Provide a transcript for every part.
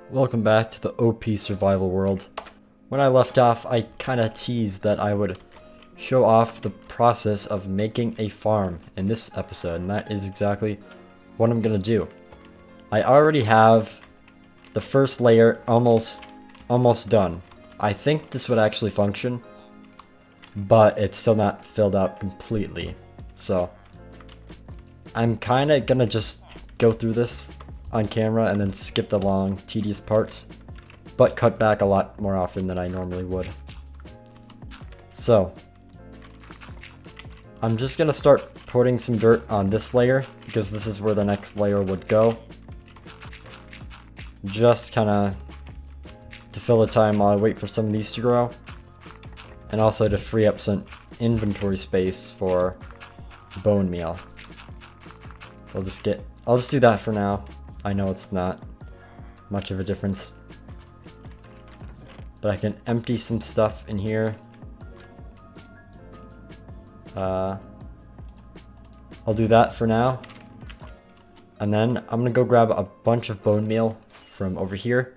Welcome back to the OP survival world. When I left off, I kinda teased that I would show off the process of making a farm in this episode, and that is exactly what I'm gonna do. I already have the first layer almost done. I think this would actually function, but it's still not filled out completely. So I'm kinda gonna just go through this on camera and then skip the long, tedious parts, but cut back a lot more often than I normally would. So I'm just gonna start putting some dirt on this layer because this is where the next layer would go. Just kinda to fill the time while I wait for some of these to grow, and also to free up some inventory space for bone meal. So I'll just do that for now. I know it's not much of a difference, but I can empty some stuff in here. I'll do that for now, and then I'm gonna go grab a bunch of bone meal from over here,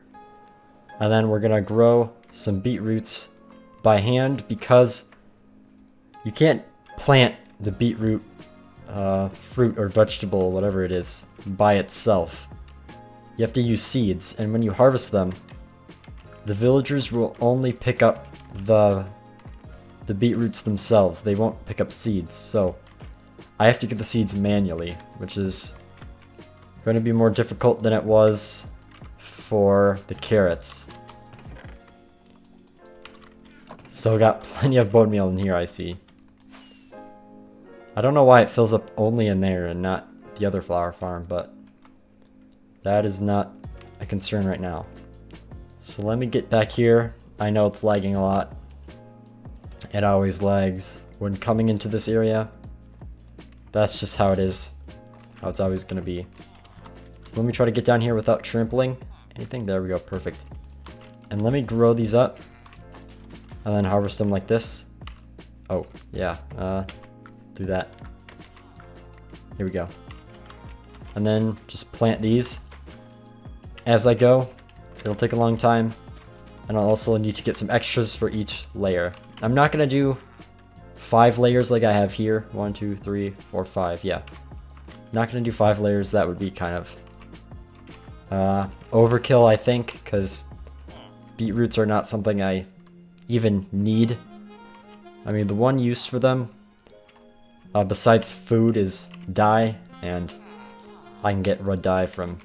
and then we're gonna grow some beetroots by hand because you can't plant the beetroot fruit or vegetable, whatever it is, by itself. You have to use seeds, and when you harvest them, the villagers will only pick up the beetroots themselves. They won't pick up seeds, so I have to get the seeds manually, which is going to be more difficult than it was for the carrots. So got plenty of bone meal in here, I see. I don't know why it fills up only in there and not the other flower farm, but that is not a concern right now. So let me get back here. I know it's lagging a lot. It always lags when coming into this area. That's just how it is. How it's always going to be. So let me try to get down here without trampling anything. There we go, perfect. And let me grow these up and then harvest them like this. Oh, yeah. Do that. Here we go. And then just plant these as I go. It'll take a long time, and I'll also need to get some extras for each layer. I'm not gonna do 5 layers like I have here. 1, 2, 3, 4, 5. Yeah, not gonna do 5 layers. That would be kind of overkill, I think, because beetroots are not something I even need. I mean, the one use for them besides food is dye, and I can get red dye from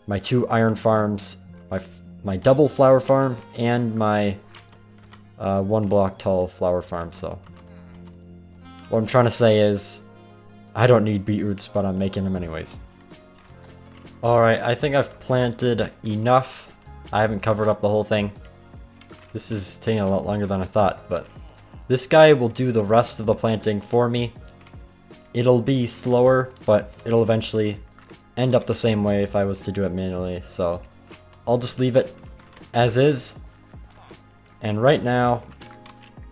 my 2 iron farms, my double flower farm, and my 1 block tall flower farm. So what I'm trying to say is I don't need beetroots, but I'm making them anyways. Alright, I think I've planted enough. I haven't covered up the whole thing. This is taking a lot longer than I thought, but this guy will do the rest of the planting for me. It'll be slower, but it'll eventually end up the same way if I was to do it manually. So I'll just leave it as is. And right now,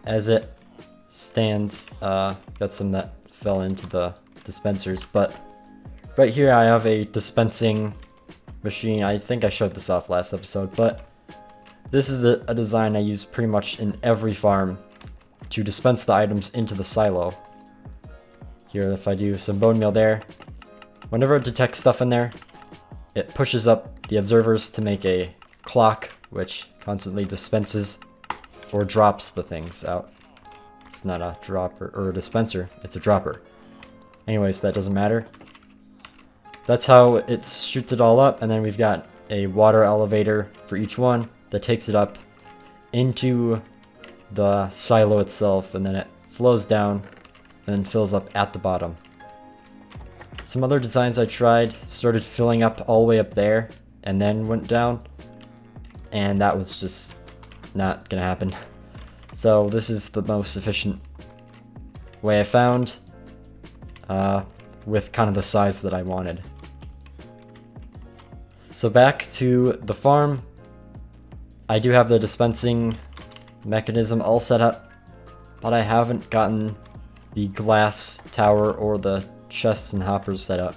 as it stands, got some that fell into the dispensers, but right here I have a dispensing machine. I think I showed this off last episode, but this is a design I use pretty much in every farm to dispense the items into the silo. Here, if I do some bone meal there, whenever it detects stuff in there, it pushes up the observers to make a clock, which constantly dispenses or drops the things out. It's not a dropper or a dispenser, it's a dropper. Anyways, that doesn't matter. That's how it shoots it all up, and then we've got a water elevator for each one that takes it up into the silo itself, and then it flows down and then fills up at the bottom. Some other designs I tried started filling up all the way up there and then went down, and that was just not gonna happen. So this is the most efficient way I found, with kind of the size that I wanted. So back to the farm. I do have the dispensing mechanism all set up, but I haven't gotten the glass tower or the chests and hoppers set up.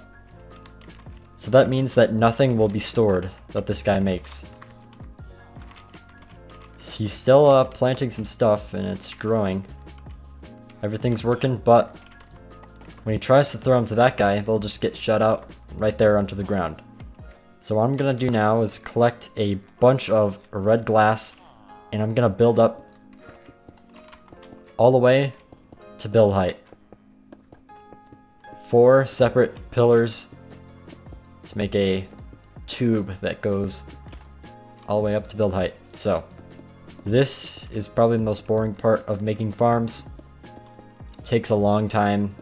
So that means that nothing will be stored that this guy makes. He's still planting some stuff and it's growing. Everything's working, but when he tries to throw them to that guy, they'll just get shut out right there onto the ground. So what I'm gonna do now is collect a bunch of red glass, and I'm gonna build up all the way to build height. 4 separate pillars to make a tube that goes all the way up to build height. So this is probably the most boring part of making farms. It takes a long time.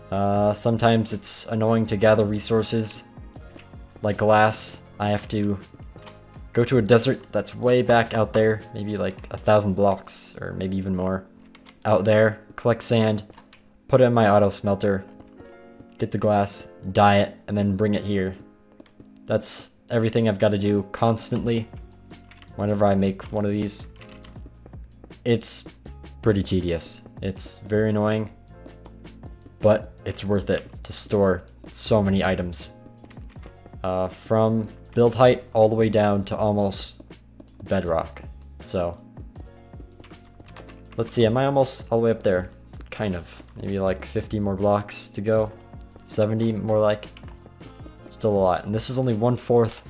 Sometimes it's annoying to gather resources like glass. I have to go to a desert that's way back out there, maybe like 1,000 blocks or maybe even more out there, collect sand, put it in my auto smelter, get the glass, dye it, and then bring it here. That's everything I've got to do constantly whenever I make one of these. It's pretty tedious. It's very annoying, but it's worth it to store so many items. From build height all the way down to almost bedrock. So let's see, am I almost all the way up there? Kind of. Maybe like 50 more blocks to go. 70 more like. Still a lot. And this is only 1/4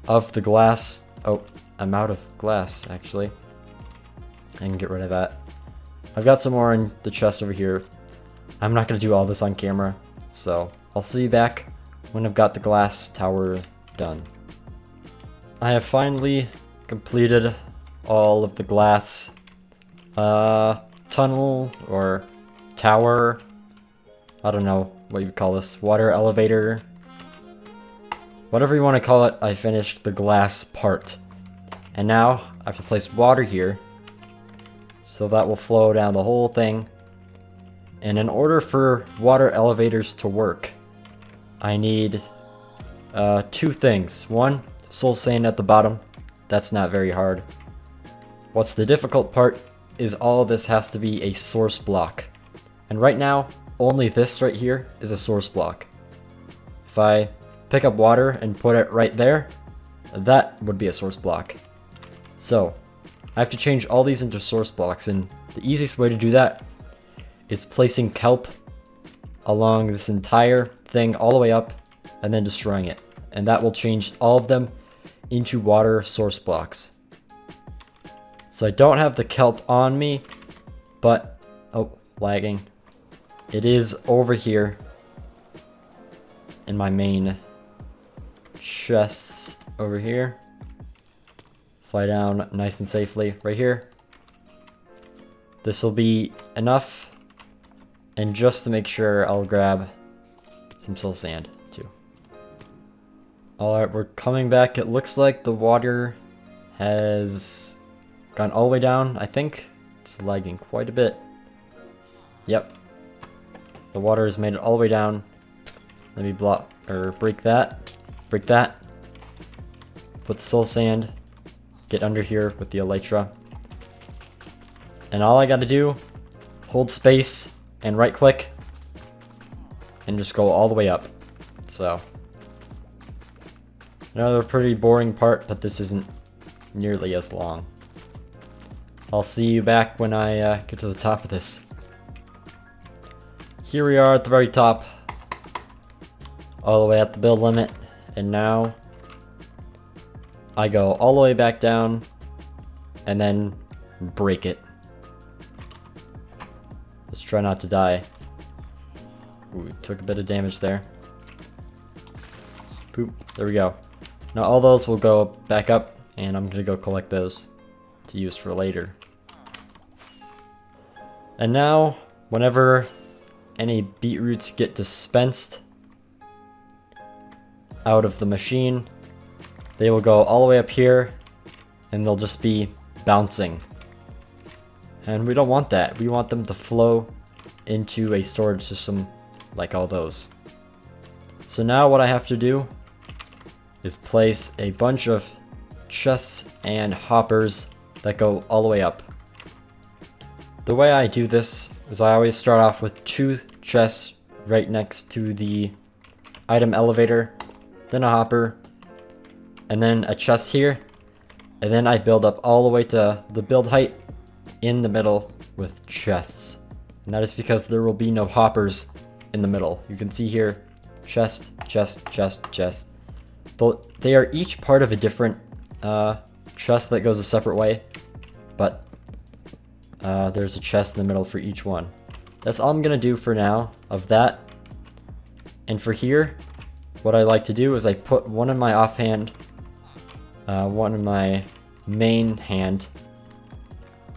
of the glass. Oh, I'm out of glass actually. I can get rid of that. I've got some more in the chest over here. I'm not going to do all this on camera, so I'll see you back when I've got the glass tower done. I have finally completed all of the glass tunnel or tower. I don't know what you would call this. Water elevator. Whatever you want to call it, I finished the glass part. And now I have to place water here. So that will flow down the whole thing. And in order for water elevators to work, I need 2 things. 1, soul sand at the bottom. That's not very hard. What's the difficult part is all of this has to be a source block. And right now, only this right here is a source block. If I pick up water and put it right there, that would be a source block. So I have to change all these into source blocks, and the easiest way to do that is placing kelp along this entire thing all the way up and then destroying it. And that will change all of them into water source blocks. So I don't have the kelp on me, but, oh, lagging. It is over here in my main chests over here. Fly down nice and safely right here. This will be enough. And just to make sure, I'll grab some soul sand too. Alright, we're coming back. It looks like the water has gone all the way down. I think it's lagging quite a bit. Yep. The water has made it all the way down. Let me block or break that. Break that. Put the soul sand. Get under here with the elytra. And all I gotta do, hold space and right click and just go all the way up. So another pretty boring part, but this isn't nearly as long. I'll see you back when I get to the top of this. Here we are at the very top, all the way at the build limit, and now I go all the way back down and then break it. Let's try not to die. Ooh, took a bit of damage there. Boop, there we go. Now all those will go back up, and I'm gonna go collect those to use for later. And now, whenever any beetroots get dispensed out of the machine, they will go all the way up here, and they'll just be bouncing. And we don't want that. We want them to flow into a storage system like all those. So now what I have to do is place a bunch of chests and hoppers that go all the way up. The way I do this is I always start off with 2 chests right next to the item elevator, then a hopper, and then a chest here. And then I build up all the way to the build height in the middle with chests. And that is because there will be no hoppers in the middle. You can see here, chest, chest, chest, chest. They are each part of a different chest that goes a separate way, but there's a chest in the middle for each one. That's all I'm gonna do for now of that. And for here, what I like to do is I put one in my offhand, one in my main hand,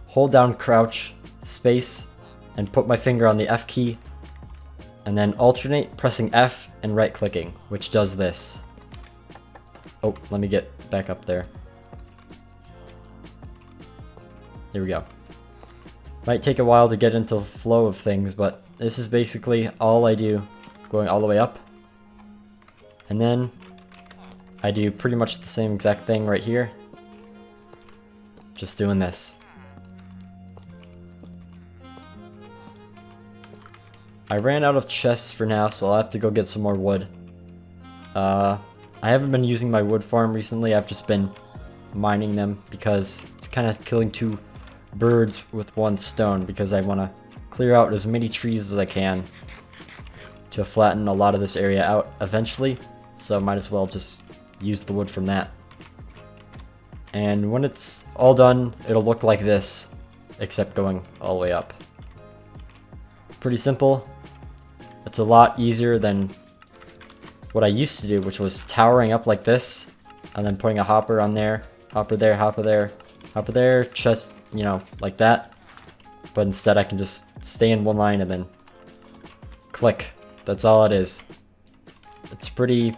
hold down crouch, space, and put my finger on the F key, and then alternate pressing F and right clicking, which does this. Oh, let me get back up there. There we go. Might take a while to get into the flow of things, but this is basically all I do, going all the way up. And then I do pretty much the same exact thing right here. Just doing this. I ran out of chests for now, so I'll have to go get some more wood. I haven't been using my wood farm recently. I've just been mining them because it's kind of killing two birds with one stone, because I want to clear out as many trees as I can to flatten a lot of this area out eventually. So might as well just use the wood from that. And when it's all done, it'll look like this, except going all the way up. Pretty simple. It's a lot easier than what I used to do, which was towering up like this, and then putting a hopper on there, hopper there, hopper there, hopper there, chest, you know, like that. But instead I can just stay in one line and then click. That's all it is. It's pretty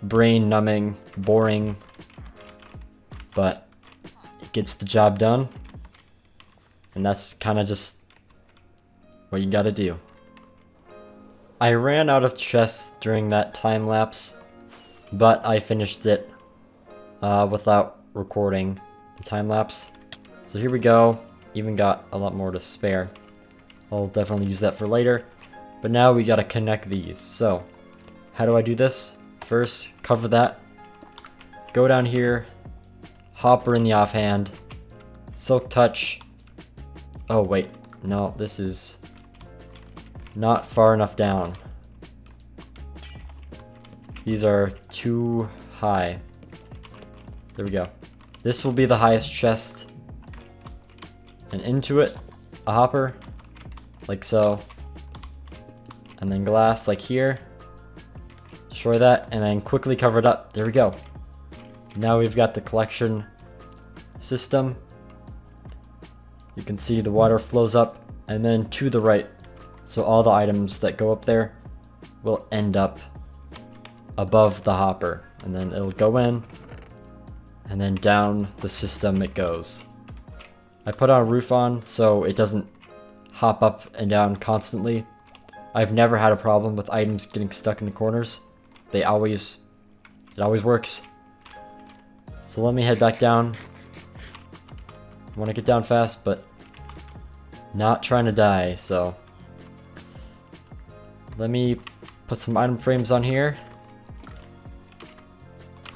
brain numbing, boring, but it gets the job done. And that's kind of just what you gotta do. I ran out of chests during that time lapse, but I finished it without recording the time lapse. So here we go. Even got a lot more to spare. I'll definitely use that for later. But now we gotta connect these. So how do I do this? First, cover that. Go down here. Hopper in the offhand. Silk touch. Oh wait, no, this is not far enough down. These are too high. There we go. This will be the highest chest. And into it, a hopper, like so. And then glass, like here. Destroy that, and then quickly cover it up. There we go. Now we've got the collection system. You can see the water flows up, and then to the right. So all the items that go up there will end up above the hopper. And then it'll go in, and then down the system it goes. I put a roof on so it doesn't hop up and down constantly. I've never had a problem with items getting stuck in the corners. It always works. So let me head back down. I want to get down fast, but not trying to die, so let me put some item frames on here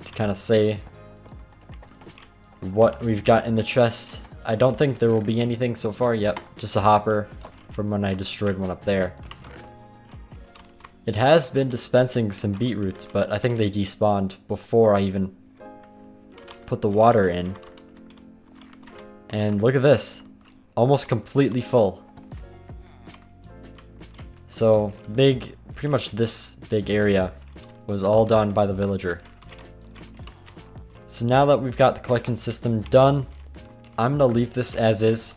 to kind of say what we've got in the chest. I don't think there will be anything so far. Yep, just a hopper from when I destroyed one up there. It has been dispensing some beetroots, but I think they despawned before I even put the water in. And look at this, almost completely full. So big, pretty much this big area was all done by the villager. So now that we've got the collection system done, I'm gonna leave this as is.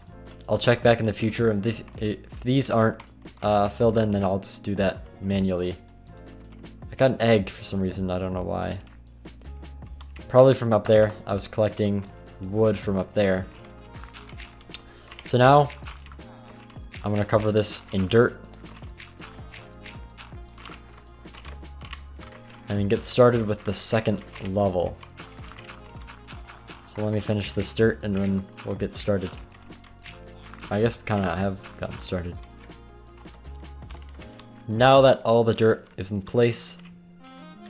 I'll check back in the future, and if these aren't filled in, then I'll just do that manually. I got an egg for some reason, I don't know why. Probably from up there. I was collecting wood from up there. So now I'm gonna cover this in dirt and then get started with the second level. So let me finish this dirt and then we'll get started. I guess we kind of have gotten started. Now that all the dirt is in place,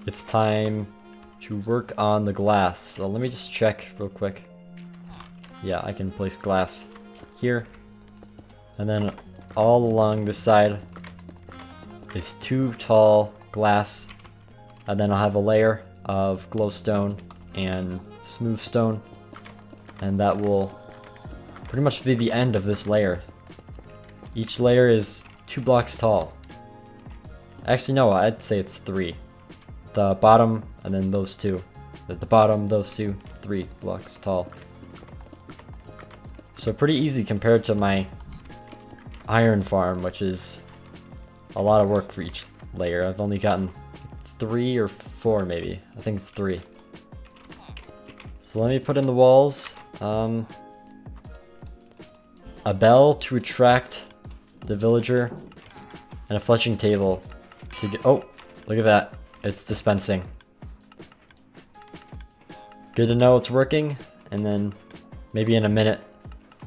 it's time to work on the glass. So let me just check real quick. Yeah, I can place glass here. And then all along this side is 2 tall glass. And then I'll have a layer of glowstone and smooth stone. And that will pretty much be the end of this layer. Each layer is 2 blocks tall. Actually, no, I'd say it's 3. The bottom, and then those 2. At the bottom, those 2, 3 blocks tall. So pretty easy compared to my iron farm, which is a lot of work for each layer. I've only gotten 3 or 4 maybe. I think it's 3. So let me put in the walls. A bell to attract the villager, and a fletching table to get. Oh, look at that. It's dispensing. Good to know it's working, and then maybe in a minute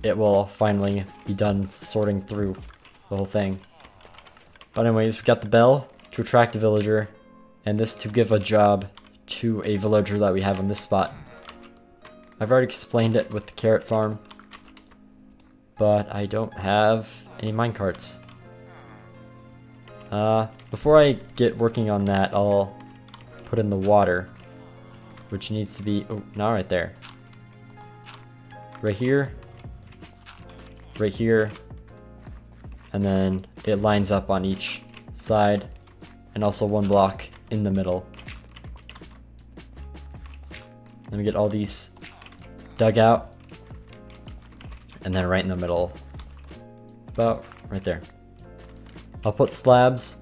it will finally be done sorting through the whole thing. But anyways, we got the bell to attract a villager, and this to give a job to a villager that we have on this spot. I've already explained it with the carrot farm, but I don't have any minecarts. Before I get working on that, I'll put in the water, which needs to be, oh, not right there. Right here, and then it lines up on each side, and also 1 block in the middle. Let me get all these dug out, and then right in the middle, about right there. I'll put slabs,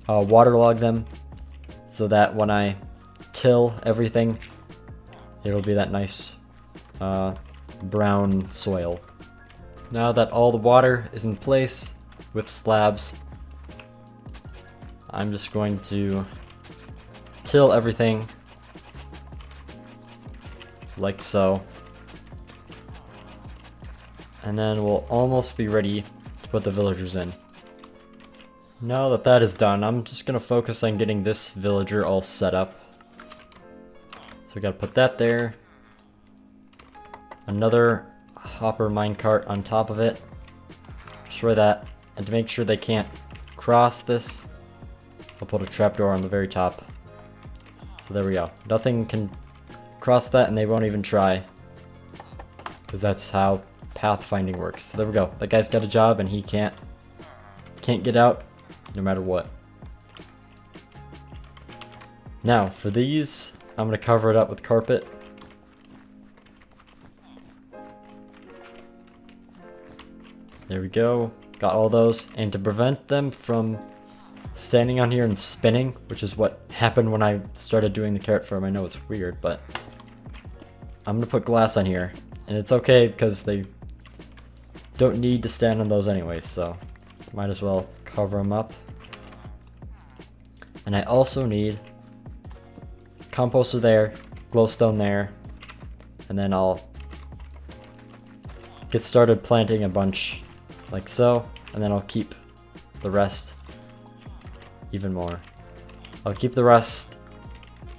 waterlog them, so that when I till everything, it'll be that nice brown soil. Now that all the water is in place with slabs, I'm just going to till everything like so. And then we'll almost be ready to put the villagers in. Now that that is done, I'm just gonna focus on getting this villager all set up. So we gotta put that there. Another hopper minecart on top of it. Destroy that. And to make sure they can't cross this, I'll put a trapdoor on the very top. So there we go. Nothing can cross that, and they won't even try, because that's how pathfinding works. So there we go. That guy's got a job, and he can't get out no matter what. Now for these, I'm gonna cover it up with carpet. There we go. Got all those, and to prevent them from standing on here and spinning, which is what happened when I started doing the carrot farm. I know it's weird, but I'm gonna put glass on here, and it's okay because they don't need to stand on those anyway, so might as well cover them up. And I also need composter there, glowstone there, and then I'll get started planting a bunch like so, and then I'll keep the rest even more. I'll keep the rest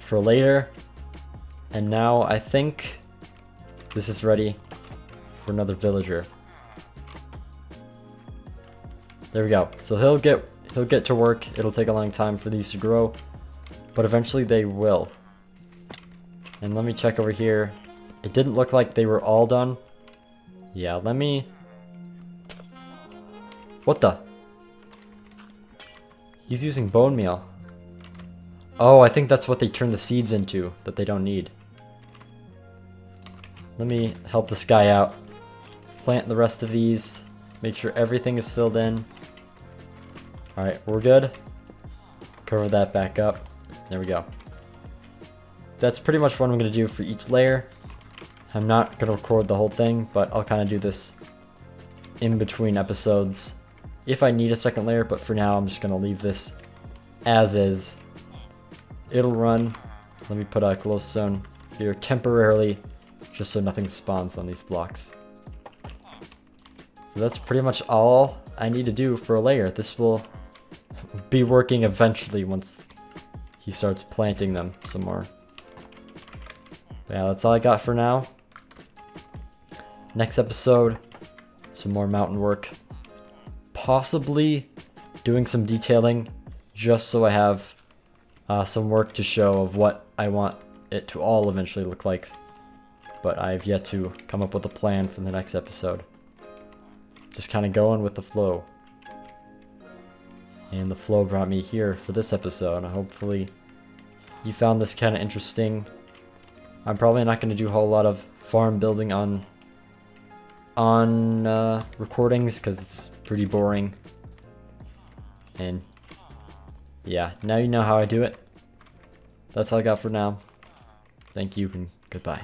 for later, and now I think this is ready for another villager. There we go. So he'll get to work. It'll take a long time for these to grow, but eventually they will. And let me check over here. It didn't look like they were all done. Yeah, let me... What the? He's using bone meal. Oh, I think that's what they turn the seeds into that they don't need. Let me help this guy out. Plant the rest of these. Make sure everything is filled in. Alright, we're good. Cover that back up. There we go. That's pretty much what I'm going to do for each layer. I'm not going to record the whole thing, but I'll kind of do this in between episodes if I need a second layer, but for now I'm just going to leave this as is. It'll run. Let me put a glowstone here temporarily, just so nothing spawns on these blocks. So that's pretty much all I need to do for a layer. This will be working eventually once he starts planting them some more. But yeah, that's all I got for now. Next episode, some more mountain work. Possibly doing some detailing just so I have some work to show of what I want it to all eventually look like. But I've yet to come up with a plan for the next episode. Just kind of going with the flow. And the flow brought me here for this episode. Hopefully you found this kind of interesting. I'm probably not going to do a whole lot of farm building on recordings because it's pretty boring. And yeah, now you know how I do it. That's all I got for now. Thank you and goodbye.